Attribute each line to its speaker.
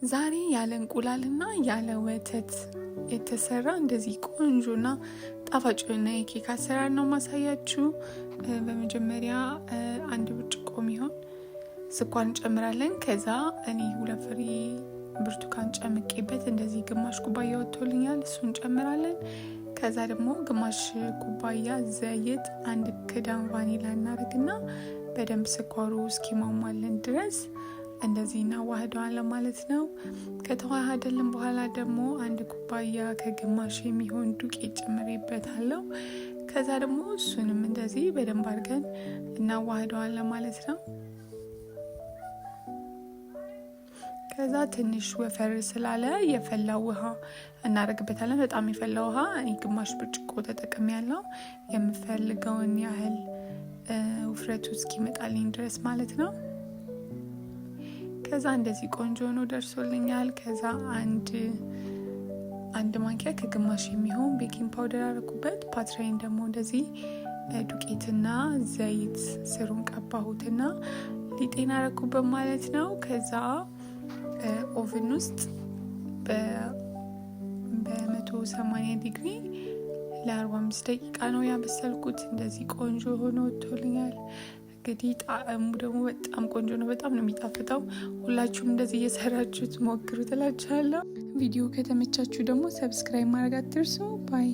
Speaker 1: ዛሬ ያለ እንቁላልና ያለ ወተት የተሰራ እንደዚህ ቆንጆና ጣፋጭ የሆነ የኬክ አሰራር ነው ማሳያችሁ። በመጀመሪያ አንድ ብርጭቆ የሚሆን ስኳር እንጨምራለን። ከዛ እኔ 2 ፍሬ ብርቱካን ጨምቄበት እንደዚህ ግማሽ ኩባያ ወጥቶልኛል፣ እሱን እንጨምራለን። ከዛ ደግሞ ግማሽ ኩባያ ዘይት፣ 1 ክዳን ቫኒላ እናደርግና በደንብ ስኳሩ እስኪሟሟልን ድረስ እንደዚህ እናዋህደዋለን ማለት ነው። ከተዋሃደልን በኋላ ደግሞ 1 ኩባያ ከግማሽ የሚሆን ዱቄት ጨምሬበታለሁ። ከዛ ደግሞ እሱንም እንደዚህ በደንብ አድርገን እናዋህደዋለን ማለት ነው። ከዛ ትንሽ ወፈር ስላለ የፈላ ውሃ እናደርግበታለን። በጣም የፈላ ውሃ እኔ ግማሽ ብርጭቆ ተጠቅሜያለሁ፣ የምፈልገውን ያህል ውፍረቱ እስኪመጣልኝ ድረስ ማለት ነው። ከዛ እንደዚህ ቆንጆ ነው ደርሶልኛል። ከዛ አንድ ማንኪያ ከግማሽ የሚሆን ቤኪንግ ፓውደር አደረኩበት። ፓትራይን ደግሞ እንደዚህ ዱቄትና ዘይት ስሩን ቀባሁትና ሊጤን አደረኩበት ማለት ነው። ከዛ ኦቨን ውስጥ በ180 ዲግሪ ለ45 ደቂቃ ነው ያበሰልኩት። እንደዚህ ቆንጆ ሆኖ ወጥቶልኛል። እንግዲህ ጣዕሙ ደግሞ በጣም ቆንጆ ነው፣ በጣም ነው የሚጣፍጠው። ሁላችሁም እንደዚህ እየሰራችሁት ሞክሩ ትላችኋለሁ። ቪዲዮ ከተመቻችሁ ደግሞ ሰብስክራይብ ማድረግ አትርሱ። ባይ